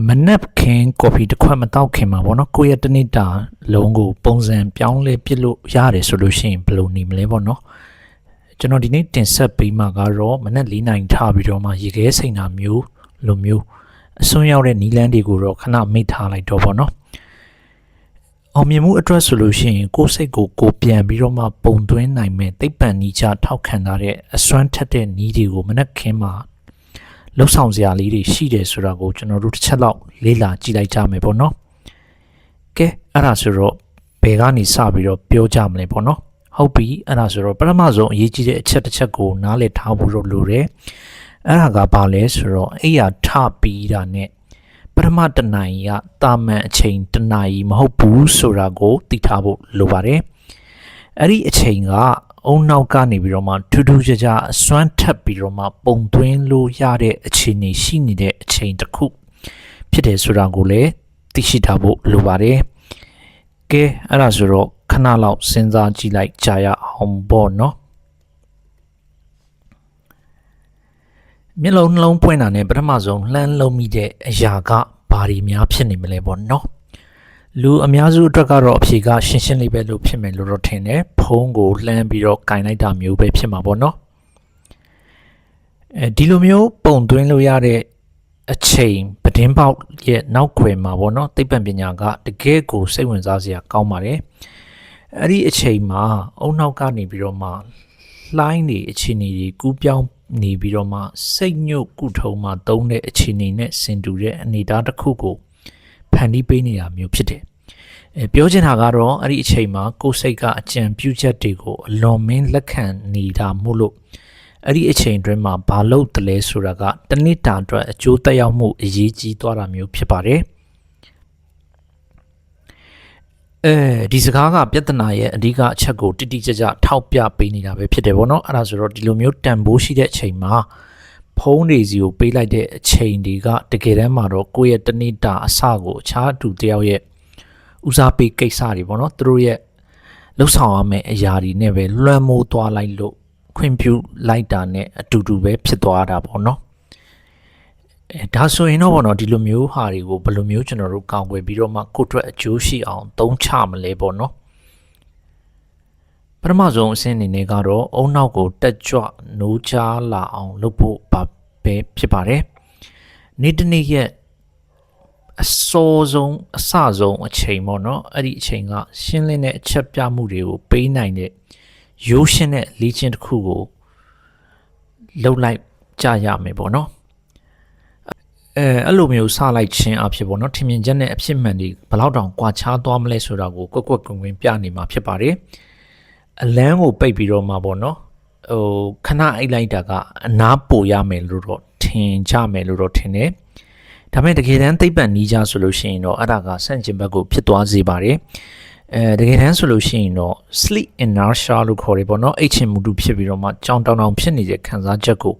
မနက်ခင်းကော်ဖီတစ်ခွက်မတောက်ခင်မှာပေါ့နော်ကိုယ့်ရဲ့တနေ့တာလုံးကိုပုံစံပြောင်းလဲပြစ်လို့ရတယ်ဆိုလို့ရှိရင်ဘယ်လိုနေမလဲပေါ့နော်ကျွန်တော်ဒီနေ့တင်ဆက်ပေးမှာကတော့မနက်၄နာရီထားပြီးတော့မှရေခဲစိန်တာမျိုးလိုမျိုးအစွန်းရောက်တဲ့နီလန်းတွေကိုတော့ခဏမိတ်ထားလိုက်တော့ပေါ့နော်အောင်မြင်မှုအတွက်ဆိုလို့ရှိရင်ကိုယ်စိတ်ကိုပြန်ပြီးတော့မှပုံသွင်းနိုင်မဲ့သိပ္ပံနီးချထောက်ခံထားတဲ့အစွမ်းထက်တဲ့နီးတွေကိုမနက်ခင်းမှာလှုပ်ဆောင်စရာလေးတွေရှိတယ်ဆိုတာကိုကျွန်တော်တို့တစ်ချက်လောက်လေ့လာကြည့်လိုက်ကြမယ်ပေါ့နော်ကဲအဲ့ဒါဆိုတော့ဘယ်ကနေစပြီးတော့ပြောကြမလဲပေါ့နော်ဟုတ်ပြီအဲ့ဒါဆိုတော့ပထမဆုံးအရေးကြီးတဲ့အချက်တစ်ချက်ကိုနားလည်ထားဖို့တော့လိုတယ်အဲ့ဒါကဘာလဲဆိုတော့အဲ့ရထပြီးတာနဲ့ပထမတနာရီကတာမန်အချိန်တနာရီမဟုတ်ဘူးဆိုတာကိုသိထားဖို့လိုပါတယ်အဲ့ဒီအချိန်ကအုံနောက်ကနေပြီးတော့မှထူးထူးခြားခြားအစွမ်းထပ်ပြီးတော့မှပုံသွင်းလို့ရတဲ့အခြေအနေရှိနေတဲ့အချိန်တစ်ခုဖြစ်တယ်ဆိုတာကိုလည်းသိရှိထားဖို့လိုပါတယ်ကဲအဲ့ဒါဆိုတော့ခဏလောက်စဉ်းစားကြည့်လိုက်ကြရအောင်ပေါ့နော်မျက်လုံးနှလုံးပွင့်တာနဲ့ပထမဆုံးလှမ်းလုံးမိတဲ့အရာကဘာတွေများဖြစ်နေမလဲပေါ့နော်လူအများစုအတွက်ကတော့အဖြေကရှင်းရှင်းလေးပဲလို့ဖြစ်မယ်လို့တော့ထင်တယ်ဖုန်းကိုလှမ်းပြီးတော့ကင်လိုက်တာမျိုးပဲဖြစ်မှာပေါ့နော်ဒီလိုမျိုးပုံသွင်းလို့ရတဲ့အချိန်ပတင်းပေါက်ရဲ့နောက်ခွေမှာပေါ့နော်သိပ္ပံပညာကတကယ်ကိုစိတ်ဝင်စားစရာကောင်းပါတယ်အဲ့ဒီအချိန်မှာအုံနောက်ကနေပြီးတော့မှလှိုင်းတွေအခြေအနေတွေကူးပြောင်းနေပြီးတော့မှစိတ်ညှို့ကုထုံမှာသုံးတဲ့အခြေအနေနဲ့ဆင်တူတဲ့အနေအထားတစ်ခုကိုဖန်တီးပေးနေတာမျိုးဖြစ်တယ်ပြောချင်တာကတော့အဲ့ဒီအချိန်မှာကိုယ်စိတ်ကအကြံပြုချက်တွေကိုအလွန်မင်းလက်ခံနေတာမို့လို့အဲ့ဒီအချိန်အတွင်းမှာဘာလို့တလဲဆိုတာကတနစ်တာအတွက်အကျိုးသက်ရောက်မှုအရေးကြီးသွားတာမျိုးဖြစ်ပါတယ်ဒီစကားကပြဿနာရဲ့အဓိကအချက်ကိုတိတိကျကျထောက်ပြပေးနေတာပဲဖြစ်တယ်ဗောနော်အဲ့ဒါဆိုတော့ဒီလိုမျိုးတန်ဖိုးရှိတဲ့အချိန်မှာဖုန်းတွေစီကိုပေးလိုက်တဲ့အချိန်တွေကတကယ်တမ်းမှာတော့ကိုယ့်ရဲ့တနေ့တာအစကိုအခြားသူတယောက်ရဲ့ဦးစားပေးကိစ္စတွေပေါ့နော်သူတို့ရဲ့လှုပ်ဆောင်ရမယ့်အရာတွေနဲ့ပဲလွှမ်းမိုးသွားလိုက်လို့ခွင့်ပြုလိုက်တာနဲ့အတူတူပဲဖြစ်သွားတာပေါ့နော်ဒါဆိုရင်တော့ပေါ့နော်ဒီလိုမျိုးဟာတွေကိုဘယ်လိုမျိုးကျွန်တော်တို့ကောင်းွယ်ပြီးတော့မှကိုယ့်အတွက်အကျိုးရှိအောင်သုံးချမလဲပေါ့နော်ပထမဆုံးအဆင့်အနေနဲ့ကတော့အုံနောက်ကိုတက်ကြွနိုးချလာအောင်လုပ်ဖို့ပဲဖြစ်ပါတယ်နေ့တစ်နေ့ရဲ့အစောဆုံးအစဆုံးအချိန်ပေါ့နော်အဲ့ဒီအချိန်ကရှင်းလင်းတဲ့အချက်ပြမှုတွေကိုပေးနိုင်တဲ့ရိုးရှင်းတဲ့လေ့ကျင့်တစ်ခုကိုလုပ်လိုက်ကြရမယ်ပေါ့နော်အဲ့လိုမျိုးစလိုက်ခြင်းအဖြစ်ပေါ့နော်ထင်မြင်ချက်နဲ့အဖြစ်မှန်တွေဘယ်လောက်တောင်ကွာခြားသွားမလဲဆိုတာကိုကွက်ကွက်ကွင်းကွင်းပြနေမှာဖြစ်ပါတယ်အလန်းကိုပိတ်ပြီးတော့မှပေါ့နော်ခဏအိတ်လိုက်တာကအနားပိုရမယ်လို့တော့ထင်ကြမယ်လို့တော့ထင်တယ်ဒါပေမဲ့တကယ်တမ်းသိပ္ပံနီးကြဆိုလို့ရှိရင်တော့အဲ့ဒါကဆန့်ကျင်ဘက်ကိုဖြစ်သွားစေပါတယ်တကယ်တမ်းဆိုလို့ရှိရင်တော့ sleep inertia လို့ခေါ်တယ်ပေါ့နော်အိတ်ချင်မှုတူဖြစ်ပြီးတော့မှကြောင်တောင်ဖြစ်နေတဲ့ခံစားချက်ကို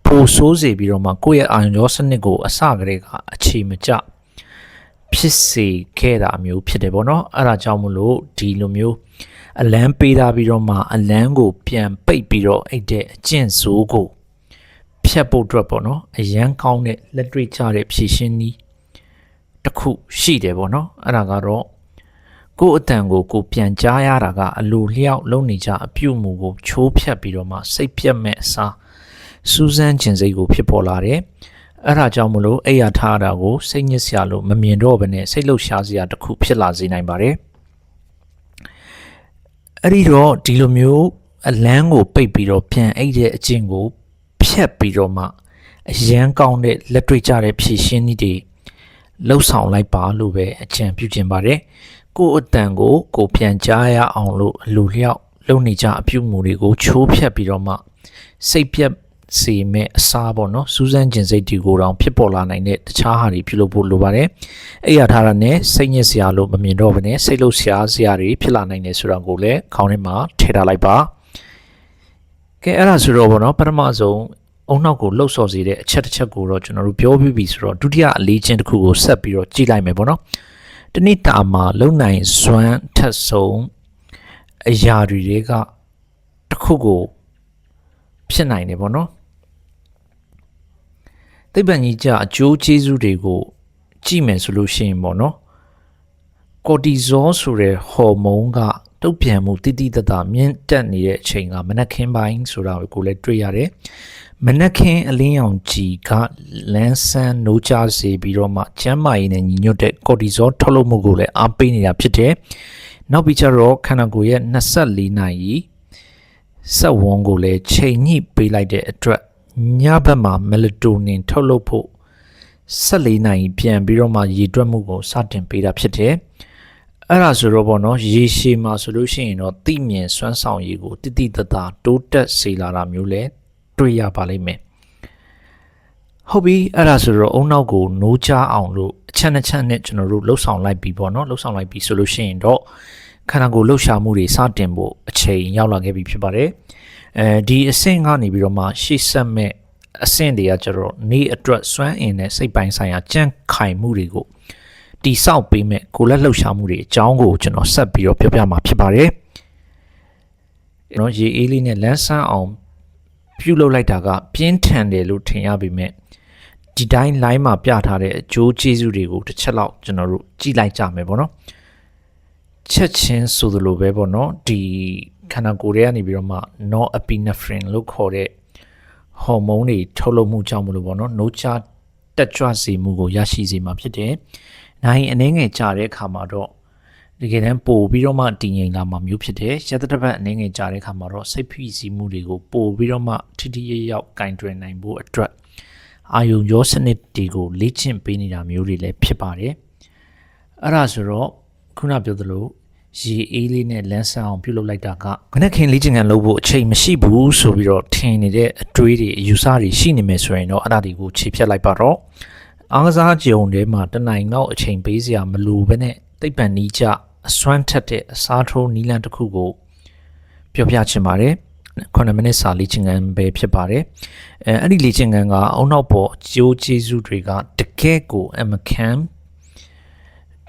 ပိုဆိုးစေပြီးတော့မှကိုယ့်ရဲ့အာရုံကြောစနစ်ကိုအစကတည်းကအခြေမကျဖြစ်စေခဲ့တာမျိုးဖြစ်တယ်ပေါ့နော်အဲ့ဒါကြောင့်မလို့ဒီလိုမျိုးအလန်းပေးထားပြီးတော့မှအလန်းကိုပြန်ပိတ်ပြီးတော့အဲ့တဲ့အကျင့်ဆိုးကိုဖြတ်ဖို့အတွက်ပေါ့နော်အရန်ကောင်းတဲ့လက်တွေ့ကျတဲ့ဖြည့်ရှင်းနည်းတစ်ခုရှိတယ်ပေါ့နော်အဲ့ဒါကတော့ကိုယ့်အတန်ကိုပြန်ကြားရတာကအလိုလျောက်လုံနေကြအပြုတ်မှုကိုချိုးဖြတ်ပြီးတော့မှစိတ်ပြတ်မဲ့အစားစူးစမ်းခြင်းစိတ်ကိုဖြစ်ပေါ်လာတယ်အဲ့ဒါကြောင့်မလို့အိယာထားတာကိုစိတ်ညစ်စရာလို့မမြင်တော့ဘဲနဲ့စိတ်လှုပ်ရှားစရာတစ်ခုဖြစ်လာစေနိုင်ပါတယ်အဲ့ဒီတော့ဒီလိုမျိုးအလန်းကိုပိတ်ပြီးတော့ပြန်အိတ်တဲ့အကျင့်ကိုဖြတ်ပြီးတော့မှအရန်ကောင်းတဲ့လက်တွေ့ကျတဲ့ဖြည့်ရှင်းနည်းတွေလှုပ်ဆောင်လိုက်ပါလို့ပဲအကြံပြုခြင်းပါတယ်ကိုယ့်အတန်ကိုပြန်ကြားရအောင်လို့အလိုလျောက်လုပ်နေကြအပြုမှုတွေကိုချိုးဖြတ်ပြီးတော့မှစိတ်ပြတ်စေမဲ့အစားပေါ့နော်စူးစမ်းခြင်းစိတ်တွေကိုတောင်ဖြစ်ပေါ်လာနိုင်တဲ့တခြားဟာတွေပြုလုပ်ဖို့လိုပါတယ်အဲ့ရထားတာနဲ့စိတ်ညစ်စရာလို့မမြင်တော့ဘဲနဲ့စိတ်လှုပ်ရှားစရာတွေဖြစ်လာနိုင်တယ်ဆိုတာကိုလည်းခေါင်းထဲမှာထည့်ထားလိုက်ပါကဲအဲ့ဒါဆိုတော့ပေါ့နော်ပထမဆုံးအုံနောက်ကိုလှုပ်ဆော်စေတဲ့အချက်တစ်ချက်ကိုတော့ကျွန်တော်တို့ပြောပြီးပြီဆိုတော့ဒုတိယအလေးချင်းတစ်ခုကိုဆက်ပြီးတော့ကြည့်လိုက်မယ်ပေါ့နော်တနေ့တာမှာလုံနိုင်စွမ်းထက်ဆုံးအရာတွေကတစ်ခုကိုဖြစ်နိုင်တယ်ပေါ့နော်သိပ္ပံကြီးကြအကျိုးကျေးဇူးတွေကို ကြည့်မယ်ဆိုလို့ရှိရင်ပေါ့နော်ကိုတီဇောဆိုတဲ့ဟော်မုန်းကတုတ်ပြန်မှုတိတိတတ်တာမြင့်တက်နေတဲ့အချိန်ကမနက်ခင်းပိုင်းဆိုတာကိုလည်းတွေ့ရတယ်မနက်ခင်းအလင်းရောင်ကြီးကလန်းဆန်းနိုးကြစေပြီးတော့မှကျန်းမာရေးနဲ့ညီညွတ်တဲ့ကိုတီဇောထုတ်လုပ်မှုကိုလည်းအားပေးနေတာဖြစ်တယ်နောက်ပြီးကျတော့ခန္ဓာကိုယ်ရဲ့24နာရီစက်ဝန်းကိုလည်းချိန်ညှိပေးလိုက်တဲ့အတွက်ညဘက်မှာမယ်လာတိုနင်ထုတ်လုပ်ဖို့14နာရီပြန်ပြီးတော့မှရေတွက်မှုကိုစတင်ပေးတာဖြစ်တယ်အဲ့ဒါဆိုတော့ပေါ့နော်ရေရှည်မှာဆိုလို့ရှိရင်တော့သိမြင်စွမ်းဆောင်ရည်ကိုတိတိတတ်တာတိုးတက်စေလာတာမျိုးလဲတွေ့ရပါလိမ့်မယ်ဟုတ်ပြီအဲ့ဒါဆိုတော့အုံနောက်ကိုနိုးချအောင်လို့အချက်နဲ့ချက်နဲ့ကျွန်တော်တို့လှုပ်ဆောင်လိုက်ပြီပေါ့နော်လှုပ်ဆောင်လိုက်ပြီဆိုလို့ရှိရင်တော့ခန္ဓာကိုယ်လှုပ်ရှားမှုတွေစတင်ဖို့အချိန်ရောက်လာခဲ့ပြီဖြစ်ပါတယ်ဒီအဆင့်ကနေပြီးတော့မှရှေ့ဆက်မဲ့အဆင့်တွေကကျတော့နေ့အတွက်စွမ်းအင်နဲ့စိတ်ပိုင်းဆိုင်ရာကြန့်ခိုင်မှုတွေကိုတိဆောက်ပေးမဲ့ကိုယ်လက်လှုပ်ရှားမှုတွေအကြောင်းကိုကျွန်တော်ဆက်ပြီးတော့ပြောပြမှာဖြစ်ပါတယ်ကျွန်တော်ရေအေးလေးနဲ့လန်းဆန်းအောင်ပြုလုပ်လိုက်တာကပြင်းထန်တယ်လို့ထင်ရပေမဲ့ဒီတိုင်း line မှာပြထားတဲ့အကျိုးကျေးဇူးတွေကိုတစ်ချက်လောက်ကျွန်တော်တို့ကြည့်လိုက်ကြမယ်ပေါ့နော်ချက်ချင်းဆိုသလိုပဲပေါ့နော်ဒီခန္ဓာကိုယ်ထဲကနေပြီးတော့မှ norepinephrine လို့ခေါ်တဲ့ဟော်မုန်းတွေထုတ်လုပ်မှုကြောင့်မလို့ပေါ့နော်နှိုးချတက်ကြွစေမှုကိုရရှိစေမှာဖြစ်တယ်။နိုင်အနေငယ်ကြာတဲ့အခါမှာတော့ဒီကနေ့ပို့ပြီးတော့မှတည်ငြိမ်လာမှာမျိုးဖြစ်တယ်။ရက်တစ်ပတ်အနေငယ်ကြာတဲ့အခါမှာတော့စိတ်ဖိစီးမှုတွေကိုပို့ပြီးတော့မှထိထိရောက်ကင်တွယ်နိုင်ဖို့အတွက်အာယုံရောစနစ်တွေကိုလေ့ကျင့်ပေးနေတာမျိုးတွေလည်းဖြစ်ပါတယ်။အဲ့ဒါဆိုတော့ခုနပြောသလိုရေအေးလေးနဲ့လန်းဆန်းအောင်ပြုလုပ်လိုက်တာကခဏခင်လေ့ကျင့်ခန်းလုပ်ဖို့အချိန်မရှိဘူးဆိုပြီးတော့ထင်နေတဲ့အတွေးတွေအယူဆတွေရှိနေမယ်ဆိုရင်တော့အဲ့ဒါတွေကိုခြေဖြတ်လိုက်ပါတော့အားကစားကြုံထဲမှာတနိုင်တော့အချိန်ပေးစရာမလိုဘဲနဲ့သိပ္ပံနီးကျအစွမ်းထက်တဲ့အစားထိုးနီးလန်းတစ်ခုကိုပြောပြချင်ပါတယ်9မိနစ်စာလေ့ကျင့်ခန်းပဲဖြစ်ပါတယ်အဲ့ဒီလေ့ကျင့်ခန်းကအုံနောက်ပေါ်ကျိုးကျေးဇူးတွေကတကယ်ကိုအမခ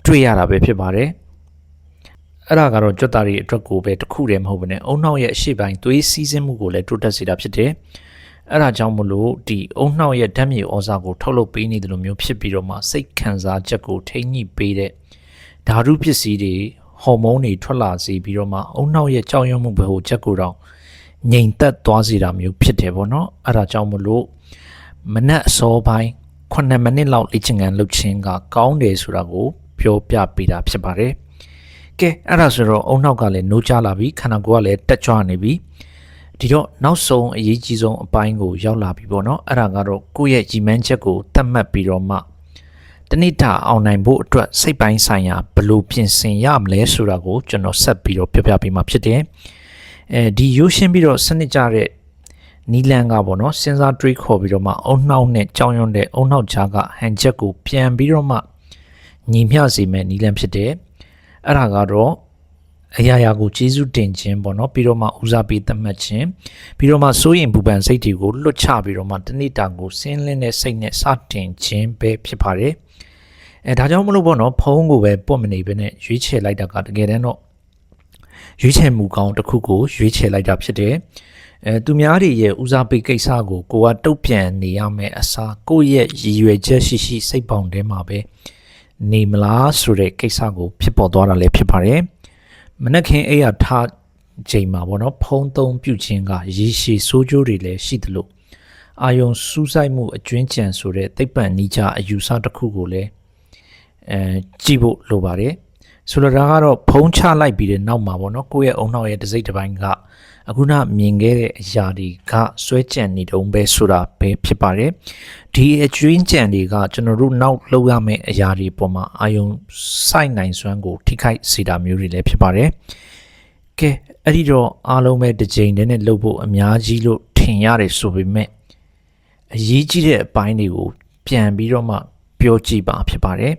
ံတွေ့ရတာပဲဖြစ်ပါတယ်အဲ့ဒါကတော့ကြွတ်တာတွေအတွက်ကိုပဲတစ်ခုတည်းမဟုတ်ဘဲနဲ့အုံနောက်ရဲ့အရှိပိုင်းသွေးစီးဆင်းမှုကိုလည်းတိုးတက်စေတာဖြစ်တယ်အဲ့ဒါကြောင့်မလို့ဒီအုံနောက်ရဲ့ဓာတ်မြေဩဇာကိုထုတ်လုပ်ပေးနေတယ်လို့မျိုးဖြစ်ပြီးတော့မှစိတ်ခံစားချက်ကိုထိန်းညှိပေးတဲ့ဓာတုပစ္စည်းတွေဟော်မုန်းတွေထွက်လာစေပြီးတော့မှအုံနောက်ရဲ့ကြောက်ရွံ့မှုဘဝချက်ကိုတော့ငြိမ်သက်သွားစေတာမျိုးဖြစ်တယ်ပေါ့နော်အဲ့ဒါကြောင့်မလို့မနက်အစောပိုင်း9မိနစ်လောက်လေ့ကျင့်ခန်းလုပ်ခြင်းကကောင်းတယ်ဆိုတာကိုပြောပြပေးတာဖြစ်ပါတယ်ကဲအဲ့ဒါဆိုတော့အုံနောက်ကလည်းနိုးကြလာပြီခန္ဓာကိုယ်ကလည်းတက်ကြွနေပြီဒီတော့နောက်ဆုံးအရေးကြီးဆုံးအပိုင်းကိုရောက်လာပြီပေါ့နော်အဲ့ဒါကတော့ကိုယ့်ရဲ့ကြီးမှန်းချက်ကိုသတ်မှတ်ပြီးတော့မှတနေ့တာအောင်နိုင်ဖို့အတွက်စိတ်ပိုင်းဆိုင်ရာဘယ်လိုပြင်ဆင်ရမလဲဆိုတာကိုကျွန်တော်ဆက်ပြီးတော့ပြောပြပေးမှာဖြစ်တယ်ဒီရိုးရှင်းပြီးတော့စနစ်ကြတဲ့နီလန်ကပေါ့နော်စဉ်းစားတွေးခေါ်ပြီးတော့မှအုံနှောက်နဲ့ကြောင်ရွံ့တဲ့အုံနှောက်ကြားကဟန်ချက်ကိုပြန်ပြီးတော့မှညီမျှစေမဲ့နီလန်ဖြစ်တယ်အဲ့ဒါကတော့အရာရာကိုကျေးဇူးတင်ခြင်းပေါ့နော်ပြီးတော့မှဦးစားပေးသတ်မှတ်ခြင်းပြီးတော့မှစိုးရင်ပူပန်စိတ်တွေကိုလွတ်ချပြီးတော့မှတနေ့တာကိုစင်းလင်းတဲ့စိတ်နဲ့စတင်ခြင်းပဲဖြစ်ပါတယ်ဒါကြောင့်မလို့ပေါ့နော်ဖုန်းကိုပဲပွတ်မနေဘဲနဲ့ရွေးချယ်လိုက်တာကတကယ်တမ်းတော့ရွေးချယ်မှုကောင်းတစ်ခုကိုရွေးချယ်လိုက်တာဖြစ်တယ်သူများတွေရဲ့ဦးစားပေးကိစ္စကိုကိုကတုတ်ပြန်နေရမယ်အစားကိုယ့်ရဲ့ရည်ရွယ်ချက်ရှိရှိစိတ်ပေါင်ထဲမှာပဲနေမလားဆိုတဲ့ကိစ္စကိုဖြစ်ပေါ်သွားတာလည်းဖြစ်ပါတယ်မနက်ခင်းအိယာထားချိန်မှာပေါ့နော်ဖုံးသုံးပြုခြင်းကရေရှည်ဆိုးကျိုးတွေလည်းရှိသလိုအာယုံစူးစိုက်မှုအကျွင်းကြံဆိုတဲ့သိပ္ပံနိကျအယူဆတစ်ခုကိုလည်းကြည့်ဖို့လိုပါတယ်ဆိုတော့ဒါကတော့ဖုံးချလိုက်ပြီးတဲ့နောက်မှာပေါ့နော်ကိုယ့်ရဲ့အုံနောက်ရဲ့တစ်စိတ်တစ်ပိုင်းကအခုနမြင်ခဲ့တဲ့အရာတွေကစွဲကြံနေတုံးပဲဆိုတာပဲဖြစ်ပါတယ်ဒီအကျွင်းကြံတွေကကျွန်တော်တို့နောက်လောက်ရမယ့်အရာတွေပေါ်မှာအာယုံစိုက်နိုင်စွမ်းကိုထိခိုက်စေတာမျိုးတွေလည်းဖြစ်ပါတယ်ကဲအဲ့ဒီတော့အားလုံးပဲတစ်ချိန်တည်းနဲ့လှုပ်ဖို့အများကြီးလို့ထင်ရတယ်ဆိုပေမဲ့အရေးကြီးတဲ့အပိုင်းတွေကိုပြန်ပြီးတော့မှပြောကြည့်ပါဖြစ်ပါတယ်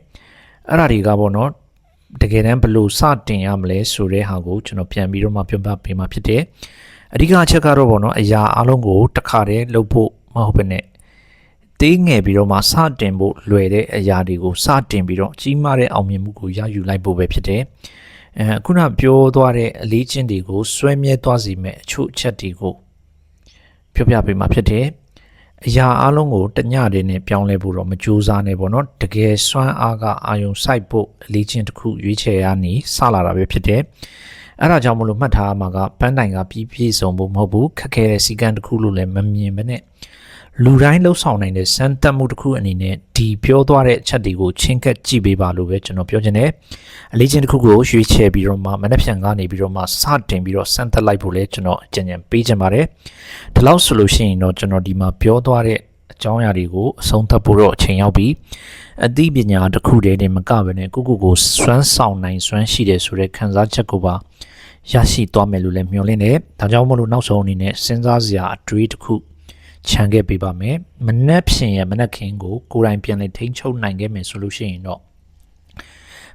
အဲ့ဒါတွေကပေါ့နော်တကယ်တမ်းဘယ်လိုစတင်ရမလဲဆိုတဲ့ဟာကိုကျွန်တော်ပြန်ပြီးတော့မှပြောပြပေးမှာဖြစ်တယ်အဓိကအချက်ကတော့ပေါ့နော်အရာအလုံးကိုတစ်ခါတည်းလုပ်ဖို့မဟုတ်ဘဲနဲ့သေးငယ်ပြီးတော့မှစတင်ဖို့လွယ်တဲ့အရာတွေကိုစတင်ပြီးတော့ကြီးမားတဲ့အောင်မြင်မှုကိုရယူလိုက်ဖို့ပဲဖြစ်တယ်ခုနပြောသွားတဲ့အလေးချင်းတွေကိုစွဲမြဲသွားစေမဲ့အချို့အချက်တွေကိုပြောပြပေးမှာဖြစ်တယ် အရာအလုံးကိုတညတည်းနဲ့ပြောင်းလဲဖို့တော့မကြိုးစားနဲ့ပေါ့နော်တကယ်စွမ်းအားကအာယုံစိုက်ဖို့အလေးချင်းတစ်ခုရွေးချယ်ရနေစလာတာပဲဖြစ်တယ်အဲ့ဒါကြောင့်မလို့မှတ်ထားမှာကပန်းတိုင်ကပြည့်စုံဖို့မဟုတ်ဘူးခက်ခဲတဲ့စီကံတစ်ခုလို့လည်းမမြင်ဘဲနဲ့လူတိုင်းလှုပ်ဆောင်နိုင်တဲ့စမ်းသပ်မှုတစ်ခုအနေနဲ့ဒီပြောသွားတဲ့အချက်တွေကိုချင်းကပ်ကြည့်ပေးပါလို့ပဲကျွန်တော်ပြောချင်တယ်အလေးချင်းတစ်ခုကိုရွှေ့ချယ်ပြီးတော့မှမနှက်ဖြန်ကနေပြီးတော့မှစတင်ပြီးတော့စမ်းသပ်လိုက်ဖို့လဲကျွန်တော်အကြံဉာဏ်ပေးချင်ပါတယ်ဒီလောက်ဆိုလို့ရှိရင်တော့ကျွန်တော်ဒီမှာပြောသွားတဲ့အကြောင်းအရာတွေကိုအဆုံးသတ်ဖို့တော့အချိန်ရောက်ပြီအသိပညာတစ်ခုတည်းနဲ့မကဘဲနဲ့ကိုစွမ်းဆောင်နိုင်စွမ်းရှိတယ်ဆိုတဲ့ခံစားချက်ကိုပါရရှိသွားမယ်လို့လည်းမျှော်လင့်တယ်ဒါကြောင့်မလို့နောက်ဆုံးအနေနဲ့စဉ်းစားစရာအတွေးတစ်ခုချန်ခဲ့ပေးပါမယ်မနှက်ဖြင်ရဲ့မနှက်ခင်းကိုကိုယ်တိုင်ပြန်လည်ထိန်းချုပ်နိုင်ခဲ့မယ်ဆိုလို့ရှိရင်တော့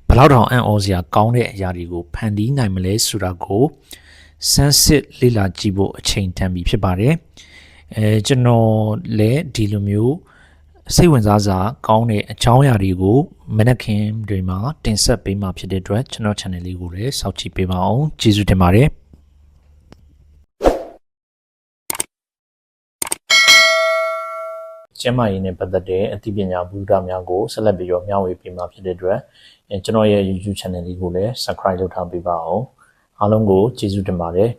ဘယ်လောက်တောင်အံ့ဩစရာကောင်းတဲ့အရာတွေကိုဖန်တီးနိုင်မလဲဆိုတာကိုစမ်းစစ်လေ့လာကြည့်ဖို့အချိန်တန်ပြီဖြစ်ပါတယ်ကျွန်တော်လည်းဒီလိုမျိုးစိတ်ဝင်စားစရာကောင်းတဲ့အကြောင်းအရာတွေကိုမနက်ခင်းတွေမှာတင်ဆက်ပေးမှာဖြစ်တဲ့အတွက်ကျွန်တော် channel လေးကိုလည်းစောင့်ကြည့်ပေးပါအောင်ကျေးဇူးတင်ပါတယ်ကျမ်းမာရေးနဲ့ပတ်သက်တဲ့အသိပညာဗုဒ္ဓများကိုဆက်လက်ပြီးတော့မျှဝေပေးမှာဖြစ်တဲ့အတွက်ကျွန်တော်ရဲ့ YouTube channel လေးကိုလည်း subscribe လုပ်ထားပေးပါအောင်အားလုံးကိုကျေးဇူးတင်ပါတယ်